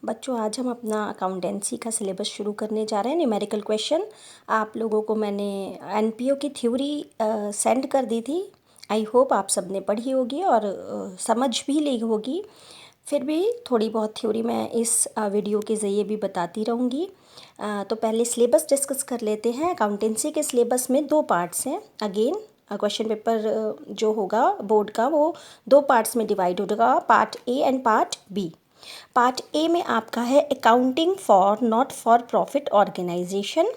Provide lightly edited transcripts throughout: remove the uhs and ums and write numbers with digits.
बच्चों आज हम अपना अकाउंटेंसी का सिलेबस शुरू करने जा रहे हैं। न्यूमेरिकल क्वेश्चन आप लोगों को मैंने एनपीओ की थ्योरी सेंड कर दी थी। आई होप आप सबने पढ़ी होगी और समझ भी ली होगी। फिर भी थोड़ी बहुत थ्योरी मैं इस वीडियो के ज़रिए भी बताती रहूँगी। तो पहले सिलेबस डिस्कस कर लेते हैं। अकाउंटेंसी के सिलेबस में 2 पार्ट्स हैं। अगेन क्वेश्चन पेपर जो होगा बोर्ड का वो 2 पार्ट्स में डिवाइड होगा, part A and part B. Part A में आपका है accounting for not for profit organization,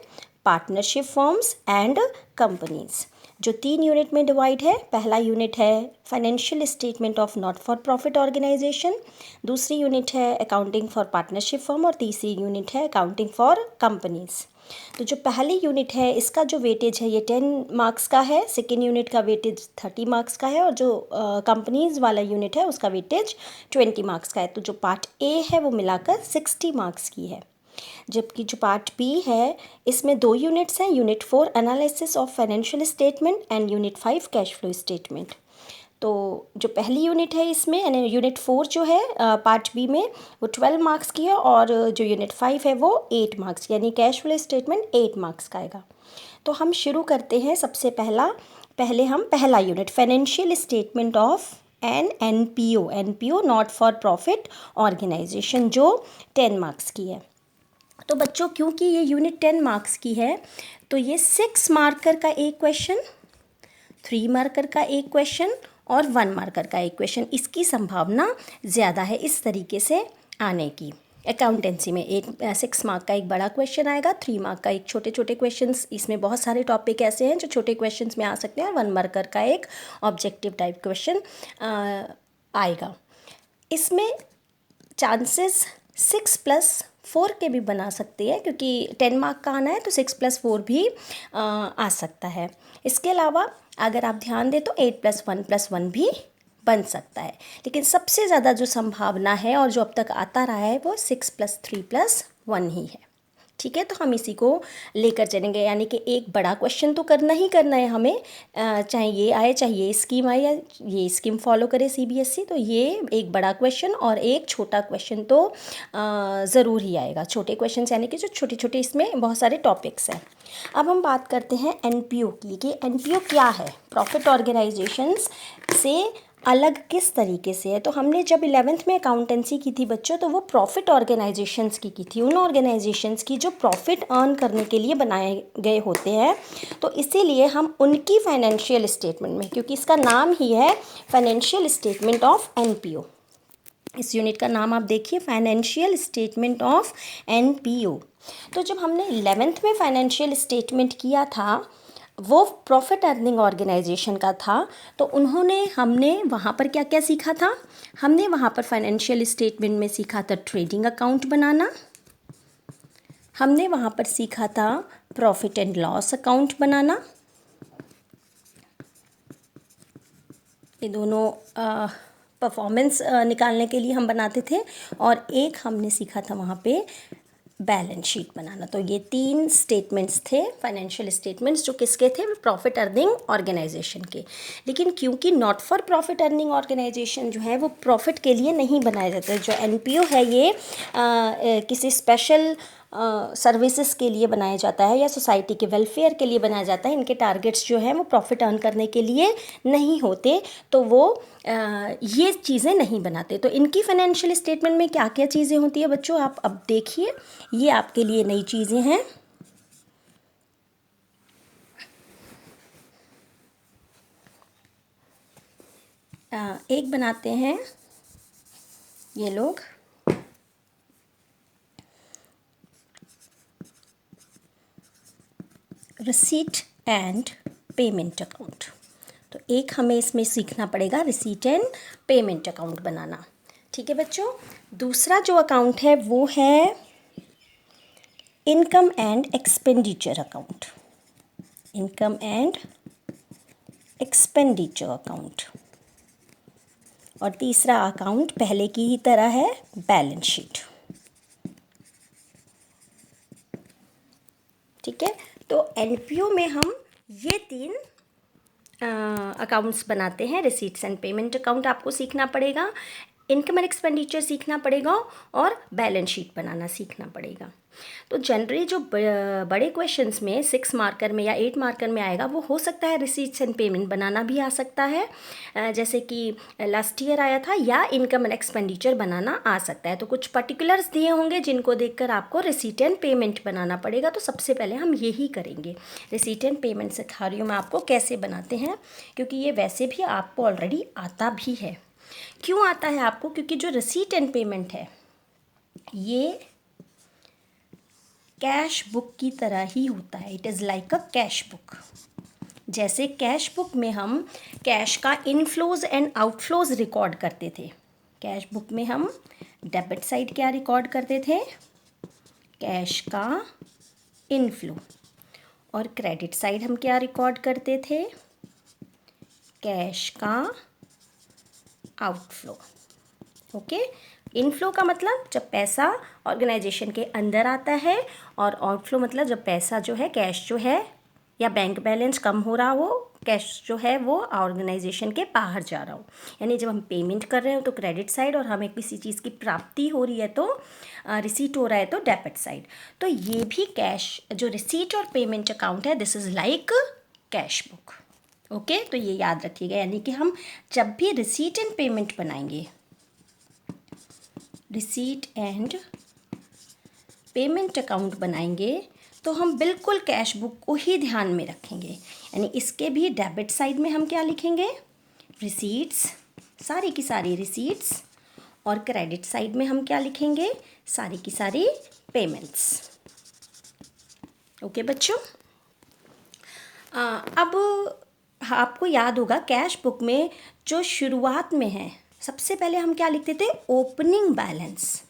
partnership firms and companies, जो 3 यूनिट में डिवाइड है। पहला यूनिट है financial statement of not for profit organization, दूसरी यूनिट है अकाउंटिंग फॉर पार्टनरशिप फर्म और तीसरी यूनिट है अकाउंटिंग फॉर कंपनीज। तो जो पहली यूनिट है इसका जो वेटेज है ये 10 मार्क्स का है, सेकेंड यूनिट का वेटेज 30 मार्क्स का है और जो कंपनीज वाला यूनिट है उसका वेटेज 20 मार्क्स का है। तो जो पार्ट ए है वो मिलाकर 60 मार्क्स की है। जबकि जो पार्ट बी है इसमें 2 यूनिट्स हैं, unit 4 analysis of financial statement and unit 5 cash flow statement. तो जो पहली यूनिट है इसमें यानी यूनिट 4 जो है पार्ट बी में वो 12 मार्क्स की है और जो यूनिट 5 है वो 8 मार्क्स यानी कैश फ्लो स्टेटमेंट 8 मार्क्स का आएगा। तो हम शुरू करते हैं। सबसे पहले हम पहला unit financial statement of NPO not for profit organization जो 10 मार्क्स की है। तो बच्चों क्योंकि ये यूनिट 10 मार्क्स की है तो ये 6 मार्कर का एक क्वेश्चन, 3 मार्कर का एक क्वेश्चन और 1 मार्कर का एक क्वेश्चन, इसकी संभावना ज़्यादा है इस तरीके से आने की। अकाउंटेंसी में 6 मार्क का एक बड़ा क्वेश्चन आएगा, 3 मार्क का एक छोटे छोटे क्वेश्चंस। इसमें बहुत सारे टॉपिक ऐसे हैं जो छोटे क्वेश्चंस में आ सकते हैं और 1 मार्कर का एक ऑब्जेक्टिव टाइप क्वेश्चन आएगा। इसमें चांसेस 6+4 के भी बना सकते हैं क्योंकि 10 मार्क का आना है तो 6+4 भी आ सकता है। इसके अलावा अगर आप ध्यान दें तो 8+1+1 भी बन सकता है, लेकिन सबसे ज़्यादा जो संभावना है और जो अब तक आता रहा है वो 6+3+1 ही है। ठीक है, तो हम इसी को लेकर चलेंगे, यानी कि एक बड़ा क्वेश्चन तो करना ही करना है हमें, चाहे ये आए चाहे ये स्कीम आए या ये स्कीम फॉलो करे सीबीएसई। तो ये एक बड़ा क्वेश्चन और एक छोटा क्वेश्चन तो ज़रूर ही आएगा। छोटे क्वेश्चन यानी कि जो छोटे छोटे इसमें बहुत सारे टॉपिक्स हैं। अब हम बात करते हैं एनपीओ की कि एनपीओ क्या है, प्रॉफिट ऑर्गेनाइजेशंस से अलग किस तरीके से है। तो हमने जब 11th में अकाउंटेंसी की थी बच्चों तो वो प्रॉफिट ऑर्गेनाइजेशंस की थी, उन ऑर्गेनाइजेशंस की जो प्रॉफिट अर्न करने के लिए बनाए गए होते हैं। तो इसीलिए हम उनकी फाइनेंशियल स्टेटमेंट में, क्योंकि इसका नाम ही है फाइनेंशियल स्टेटमेंट ऑफ एनपीओ, इस यूनिट का नाम आप देखिए फाइनेंशियल स्टेटमेंट ऑफ एनपीओ। तो जब हमने 11th में फाइनेंशियल स्टेटमेंट किया था वो प्रॉफिट अर्निंग ऑर्गेनाइजेशन का था। तो हमने वहाँ पर क्या क्या सीखा था। हमने वहाँ पर फाइनेंशियल स्टेटमेंट में सीखा था ट्रेडिंग अकाउंट बनाना, हमने वहाँ पर सीखा था प्रॉफिट एंड लॉस अकाउंट बनाना, ये दोनों परफॉर्मेंस निकालने के लिए हम बनाते थे, और एक हमने सीखा था वहाँ पे बैलेंस शीट बनाना। तो ये 3 स्टेटमेंट्स थे फाइनेंशियल स्टेटमेंट्स जो किसके थे, प्रॉफिट अर्निंग ऑर्गेनाइजेशन के। लेकिन क्योंकि not for profit earning organization जो है वो प्रॉफिट के लिए नहीं बनाए जाते। जो एनपीओ है ये किसी स्पेशल सर्विसेज के लिए बनाया जाता है या सोसाइटी के वेलफेयर के लिए बनाया जाता है। इनके टारगेट्स जो हैं वो प्रॉफिट अर्न करने के लिए नहीं होते, तो वो ये चीज़ें नहीं बनाते। तो इनकी फाइनेंशियल स्टेटमेंट में क्या क्या चीज़ें होती है बच्चों, आप अब देखिए, ये आपके लिए नई चीज़ें हैं। एक बनाते हैं ये लोग, रिसीट एंड पेमेंट अकाउंट। तो एक हमें इसमें सीखना पड़ेगा रिसीट एंड पेमेंट अकाउंट बनाना। ठीक है बच्चों, दूसरा जो अकाउंट है वो है income and expenditure account, income and expenditure account. और तीसरा अकाउंट पहले की ही तरह है बैलेंस शीट। ठीक है, तो एनपीओ में हम ये 3 अकाउंट्स बनाते हैं। रिसीट्स एंड पेमेंट अकाउंट आपको सीखना पड़ेगा, इनकम एंड एक्सपेंडिचर सीखना पड़ेगा और बैलेंस शीट बनाना सीखना पड़ेगा। तो जनरली जो बड़े क्वेश्चंस में 6 मार्कर में या 8 मार्कर में आएगा वो हो सकता है रिसीट्स एंड पेमेंट बनाना भी आ सकता है, जैसे कि लास्ट ईयर आया था, या इनकम एंड एक्सपेंडिचर बनाना आ सकता है। तो कुछ पर्टिकुलर्स दिए होंगे जिनको देखकर आपको रिसीट एंड पेमेंट बनाना पड़ेगा। तो सबसे पहले हम यही करेंगे, रिसीट एंड पेमेंट सिखा रही हूँ मैं आपको कैसे बनाते हैं, क्योंकि ये वैसे भी आपको ऑलरेडी आता भी है। क्यों आता है आपको? क्योंकि जो रिसीट एंड पेमेंट है ये कैश बुक की तरह ही होता है। It is like a cash book. जैसे कैश बुक में हम कैश का इनफ्लोज एंड आउटफ्लोज रिकॉर्ड करते थे, कैश बुक में हम डेबिट साइड क्या रिकॉर्ड करते थे? कैश का इनफ्लो। और क्रेडिट साइड हम क्या रिकॉर्ड करते थे? कैश का आउटफ्लो। ओके, इनफ्लो का मतलब जब पैसा ऑर्गेनाइजेशन के अंदर आता है, और आउटफ्लो मतलब जब पैसा जो है, कैश जो है या बैंक बैलेंस कम हो रहा हो, कैश जो है वो ऑर्गेनाइजेशन के बाहर जा रहा हो। यानी जब हम पेमेंट कर रहे हो तो क्रेडिट साइड, और हमें किसी चीज़ की प्राप्ति हो रही है तो रिसीट हो रहा है तो डेबिट साइड। तो ये भी कैश, जो रिसीट और पेमेंट अकाउंट है, this is like cash book. Okay, तो ये याद रखिएगा। यानी कि हम जब भी रिसीट एंड पेमेंट बनाएंगे, रिसीट एंड पेमेंट अकाउंट बनाएंगे, तो हम बिल्कुल कैश बुक को ही ध्यान में रखेंगे। यानी इसके भी डेबिट साइड में हम क्या लिखेंगे? रिसीट्स, सारी की सारी रिसीट्स, और क्रेडिट साइड में हम क्या लिखेंगे? सारी की सारी पेमेंट्स। ओके बच्चों, अब आपको याद होगा कैश बुक में जो शुरुआत में है, सबसे पहले हम क्या लिखते थे? Opening balance.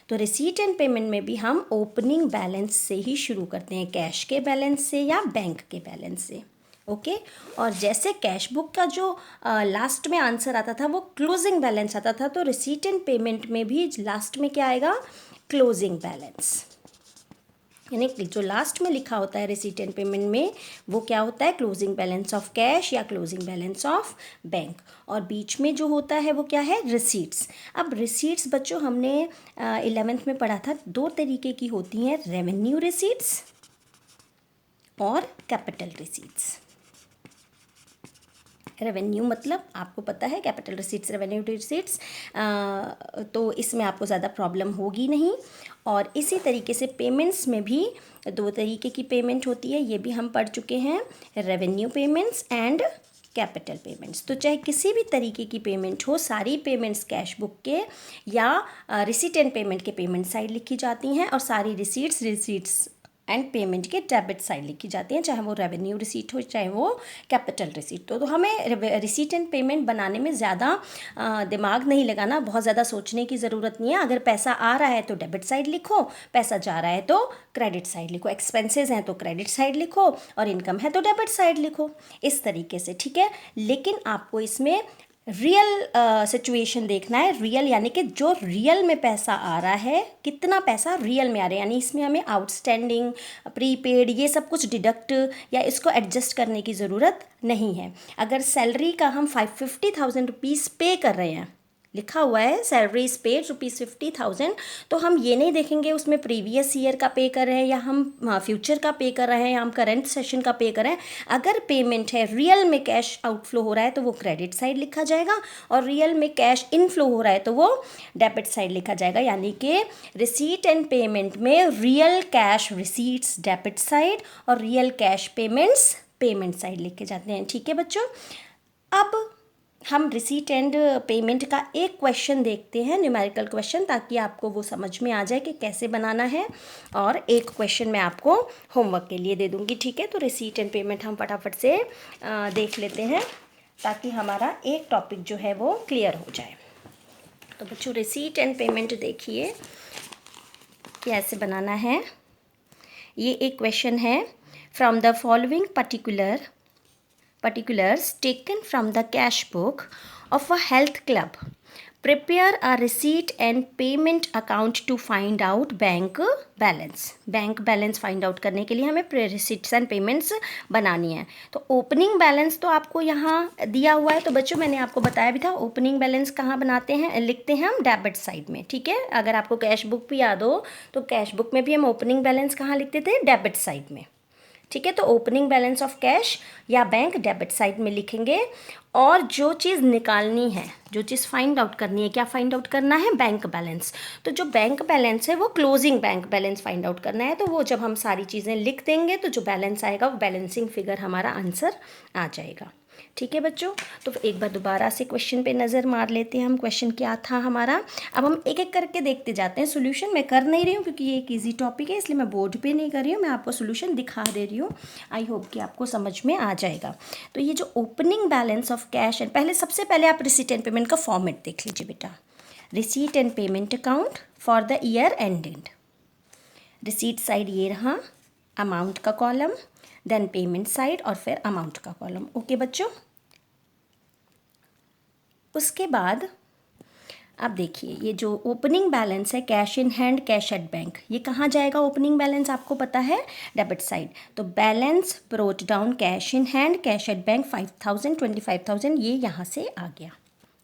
तो रिसीट एंड पेमेंट में भी हम ओपनिंग बैलेंस से ही शुरू करते हैं, कैश के बैलेंस से या बैंक के बैलेंस से। ओके, और जैसे कैश बुक का जो लास्ट में आंसर आता था वो क्लोजिंग बैलेंस आता था, तो रिसीट एंड पेमेंट में भी लास्ट में क्या आएगा? Closing balance. यानी जो लास्ट में लिखा होता है रिसीट एंड पेमेंट में, वो क्या होता है? क्लोजिंग बैलेंस ऑफ कैश या क्लोजिंग बैलेंस ऑफ बैंक। और बीच में जो होता है वो क्या है? रिसीट्स। अब रिसीट्स बच्चों हमने 11th में पढ़ा था, 2 तरीके की होती हैं, रेवेन्यू रिसीट्स और कैपिटल रिसीट्स। रेवेन्यू मतलब आपको पता है, कैपिटल रिसीट्स, रेवेन्यू रिसीट्स, तो इसमें आपको ज़्यादा प्रॉब्लम होगी नहीं। और इसी तरीके से पेमेंट्स में भी 2 तरीके की पेमेंट होती है, ये भी हम पढ़ चुके हैं, revenue payments and capital payments. तो चाहे किसी भी तरीके की पेमेंट हो, सारी पेमेंट्स कैश बुक के या रिसीट एंड पेमेंट के पेमेंट साइड लिखी जाती हैं, और सारी रिसीट्स एंड पेमेंट के डेबिट साइड लिखी जाती हैं, चाहे वो रेवेन्यू रिसीट हो चाहे वो कैपिटल रिसीट हो। तो हमें रिसीट एंड पेमेंट बनाने में ज़्यादा दिमाग नहीं लगाना, बहुत ज़्यादा सोचने की ज़रूरत नहीं है। अगर पैसा आ रहा है तो डेबिट साइड लिखो, पैसा जा रहा है तो क्रेडिट साइड लिखो, एक्सपेंसेस हैं तो क्रेडिट साइड लिखो, और इनकम है तो डेबिट साइड लिखो, इस तरीके से। ठीक है, लेकिन आपको इसमें रियल सिचुएशन देखना है। रियल यानी कि जो रियल में पैसा आ रहा है, कितना पैसा रियल में आ रहा है, यानी इसमें हमें आउटस्टैंडिंग, प्रीपेड, ये सब कुछ डिडक्ट या इसको एडजस्ट करने की ज़रूरत नहीं है। अगर सैलरी का हम 550,000 रुपीज़ पे कर रहे हैं, लिखा हुआ है सैलरी पेड ₹50,000, तो हम ये नहीं देखेंगे उसमें प्रीवियस ईयर का पे कर रहे हैं या हम फ्यूचर का पे कर रहे हैं या हम करंट सेशन का पे कर रहे हैं। अगर पेमेंट है, रियल में कैश आउटफ्लो हो रहा है, तो वो क्रेडिट साइड लिखा जाएगा, और रियल में कैश इनफ्लो हो रहा है तो वो डेबिट साइड लिखा जाएगा। यानी कि रिसीट एंड पेमेंट में real cash receipts debit side और real cash payments payment side लिखे जाते हैं। ठीक है बच्चों, अब हम रिसीट एंड पेमेंट का एक क्वेश्चन देखते हैं, न्यूमेरिकल क्वेश्चन, ताकि आपको वो समझ में आ जाए कि कैसे बनाना है, और एक क्वेश्चन मैं आपको होमवर्क के लिए दे दूँगी। ठीक है, तो रिसीट एंड पेमेंट हम फटाफट से देख लेते हैं, ताकि हमारा एक टॉपिक जो है वो क्लियर हो जाए। तो बच्चों रिसीट एंड पेमेंट देखिए कैसे बनाना है। ये एक क्वेश्चन है, from the following particulars taken from the cash book of a health club, prepare a receipt and payment account to find out bank balance. Bank balance find out करने के लिए हमें रिसीट्स एंड पेमेंट्स बनानी है। तो opening balance तो आपको यहाँ दिया हुआ है। तो बच्चों मैंने आपको बताया भी था, ओपनिंग बैलेंस कहाँ बनाते हैं, लिखते हैं हम डेबिट साइड में। ठीक है, अगर आपको कैश बुक भी याद हो तो कैश बुक में भी हम ओपनिंग बैलेंस कहाँ लिखते थे, डेबिट साइड में। ठीक है, तो ओपनिंग बैलेंस ऑफ कैश या बैंक डेबिट साइड में लिखेंगे। और जो चीज़ निकालनी है, जो चीज़ फाइंड आउट करनी है, क्या फाइंड आउट करना है, बैंक बैलेंस। तो जो बैंक बैलेंस है वो closing bank balance find out करना है। तो वो जब हम सारी चीज़ें लिख देंगे तो जो बैलेंस आएगा वो बैलेंसिंग फिगर हमारा आंसर आ जाएगा। ठीक है बच्चों, तो एक बार दोबारा से क्वेश्चन पे नज़र मार लेते हैं हम, क्वेश्चन क्या था हमारा। अब हम एक एक करके देखते जाते हैं। सोल्यूशन मैं कर नहीं रही हूँ क्योंकि ये एक इजी टॉपिक है, इसलिए मैं बोर्ड पे नहीं कर रही हूँ, मैं आपको सोल्यूशन दिखा दे रही हूँ। आई होप कि आपको समझ में आ जाएगा। तो ये जो opening balance of cash and, पहले सबसे पहले आप रिसीट एंड पेमेंट का फॉर्मेट देख लीजिए बेटा। Receipt and payment account for the year ended. Receipt side ये रहा, अमाउंट का कॉलम, देन पेमेंट साइड और फिर अमाउंट का कॉलम। ओके बच्चों, उसके बाद अब देखिए ये जो ओपनिंग बैलेंस है, cash in hand, cash at bank, ये कहाँ जाएगा ओपनिंग बैलेंस, आपको पता है डेबिट साइड। तो balance brought down cash in hand, cash at bank 5000, 25,000, ये यहाँ से आ गया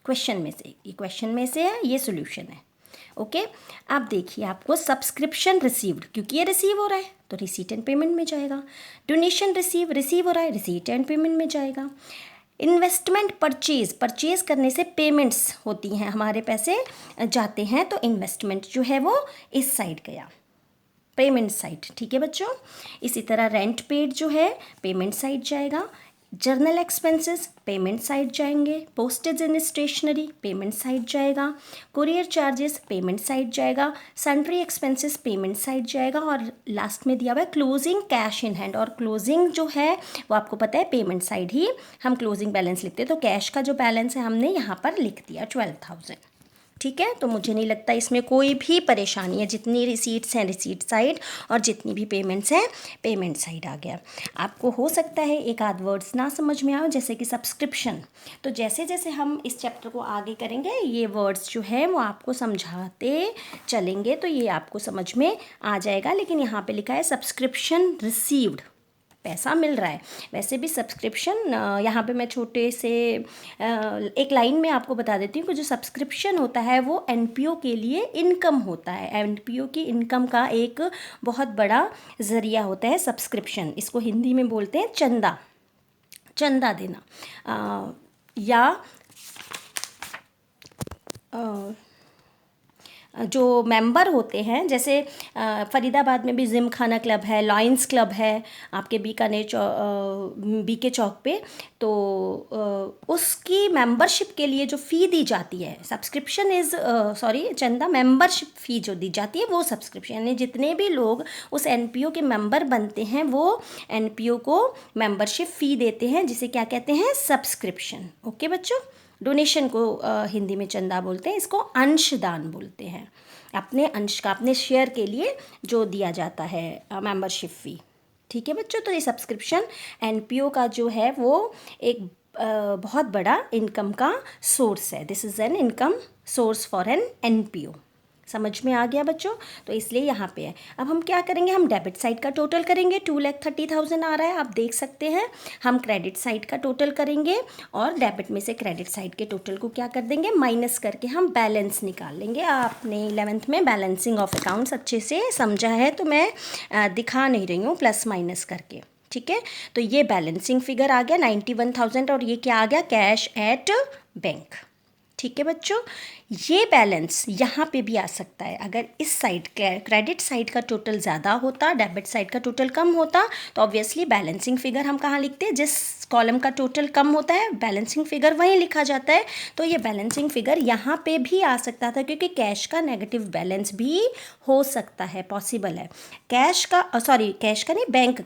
क्वेश्चन में से, ये क्वेश्चन में से है, ये सोल्यूशन है। ओके, अब देखिए आपको सब्सक्रिप्शन रिसीव्ड, क्योंकि ये रिसीव हो रहा है तो रिसीट एंड पेमेंट में जाएगा। डोनेशन रिसीव हो रहा है, रिसीट एंड पेमेंट में जाएगा। इन्वेस्टमेंट परचेज करने से पेमेंट्स होती हैं, हमारे पैसे जाते हैं, तो इन्वेस्टमेंट जो है वो इस साइड गया, पेमेंट साइड। ठीक है बच्चों, इसी तरह रेंट पेड जो है पेमेंट साइड जाएगा। जर्नल एक्सपेंसेस पेमेंट साइड जाएंगे। Postage and stationery payment side जाएगा। कुरियर चार्जेस पेमेंट साइड जाएगा। सन्ड्री एक्सपेंसेस पेमेंट साइड जाएगा। और लास्ट में दिया हुआ है क्लोजिंग कैश इन हैंड, और क्लोजिंग जो है वो आपको पता है पेमेंट साइड ही हम क्लोजिंग बैलेंस लिखते हैं। तो कैश का जो बैलेंस है हमने यहाँ पर लिख दिया 12,000। ठीक है, तो मुझे नहीं लगता इसमें कोई भी परेशानी है। जितनी रिसीट्स हैं रिसीट साइड, और जितनी भी पेमेंट्स हैं पेमेंट साइड आ गया। आपको हो सकता है एक आध वर्ड्स ना समझ में आए, जैसे कि सब्सक्रिप्शन। तो जैसे जैसे हम इस चैप्टर को आगे करेंगे ये वर्ड्स जो है वो आपको समझाते चलेंगे, तो ये आपको समझ में आ जाएगा। लेकिन यहाँ पे लिखा है सब्सक्रिप्शन रिसीव्ड, पैसा मिल रहा है। वैसे भी सब्सक्रिप्शन, यहाँ पे मैं छोटे से एक लाइन में आपको बता देती हूँ कि जो सब्सक्रिप्शन होता है वो एनपीओ के लिए इनकम होता है। एनपीओ की इनकम का एक बहुत बड़ा ज़रिया होता है सब्सक्रिप्शन। इसको हिंदी में बोलते हैं चंदा, चंदा देना। या जो मेंबर होते हैं, जैसे फरीदाबाद में भी जिम खाना क्लब है, लॉयंस क्लब है आपके बीकानेर बीके चौक पे, तो उसकी मेंबरशिप के लिए जो फ़ी दी जाती है, सब्सक्रिप्शन चंदा, मेंबरशिप फ़ी जो दी जाती है वो सब्सक्रिप्शन, यानी जितने भी लोग उस एनपीओ के मेंबर बनते हैं वो एनपीओ को मेंबरशिप फ़ी देते हैं, जिसे क्या कहते हैं, सब्सक्रिप्शन। ओके बच्चों, डोनेशन को हिंदी में चंदा बोलते हैं, इसको अंशदान बोलते हैं। अपने अंश का, अपने शेयर के लिए जो दिया जाता है मेंबरशिप फ़ी। ठीक है बच्चों, तो ये सब्सक्रिप्शन एनपीओ का जो है वो एक बहुत बड़ा इनकम का सोर्स है। This is an income source for an NPO. समझ में आ गया बच्चों, तो इसलिए यहाँ पे है। अब हम क्या करेंगे, हम डेबिट साइड का टोटल करेंगे, 2,30,000 आ रहा है, आप देख सकते हैं। हम क्रेडिट साइड का टोटल करेंगे और डेबिट में से क्रेडिट साइड के टोटल को क्या कर देंगे, माइनस करके हम बैलेंस निकाल लेंगे। आपने 11th में बैलेंसिंग ऑफ अकाउंट्स अच्छे से समझा है, तो मैं दिखा नहीं रही हूँ प्लस माइनस करके। ठीक है, तो ये बैलेंसिंग फिगर आ गया 91,000, और ये क्या आ गया, कैश एट बैंक। ठीक है बच्चों, ये बैलेंस यहाँ पे भी आ सकता है। अगर इस साइड क्रेडिट साइड का टोटल ज़्यादा होता, डेबिट साइड का टोटल कम होता, तो ऑब्वियसली बैलेंसिंग फिगर हम कहाँ लिखते हैं, जिस कॉलम का टोटल कम होता है बैलेंसिंग फिगर वहीं लिखा जाता है। तो ये बैलेंसिंग फिगर यहाँ पे भी आ सकता था, क्योंकि कैश का नेगेटिव बैलेंस भी हो सकता है, पॉसिबल है। कैश का नहीं, बैंक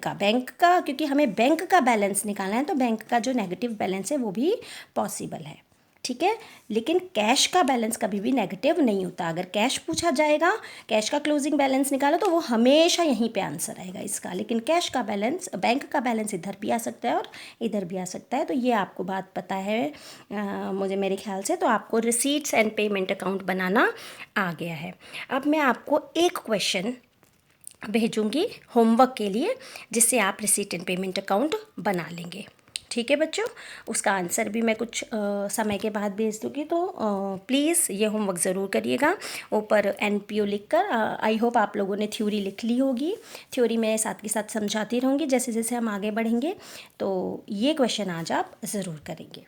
का, क्योंकि हमें बैंक का बैलेंस निकालना है, तो बैंक का जो नेगेटिव बैलेंस है वो भी पॉसिबल है। ठीक है। लेकिन कैश का बैलेंस कभी भी नेगेटिव नहीं होता। अगर कैश पूछा जाएगा, कैश का क्लोजिंग बैलेंस निकालो, तो वो हमेशा यहीं पे आंसर आएगा इसका। लेकिन कैश का बैलेंस, बैंक का बैलेंस इधर भी आ सकता है और इधर भी आ सकता है। तो ये आपको बात पता है मुझे मेरे ख्याल से। तो आपको रिसीट्स एंड पेमेंट अकाउंट बनाना आ गया है। अब मैं आपको एक क्वेश्चन भेजूंगी होमवर्क के लिए, जिससे आप रिसीट एंड पेमेंट अकाउंट बना लेंगे। ठीक है बच्चों, उसका आंसर भी मैं कुछ समय के बाद भेज दूँगी। तो प्लीज़ ये होमवर्क ज़रूर करिएगा। ऊपर NPO लिख कर, आई होप आप लोगों ने थ्योरी लिख ली होगी। थ्योरी मैं साथ के साथ समझाती रहूँगी जैसे जैसे हम आगे बढ़ेंगे। तो ये क्वेश्चन आज आप ज़रूर करेंगे।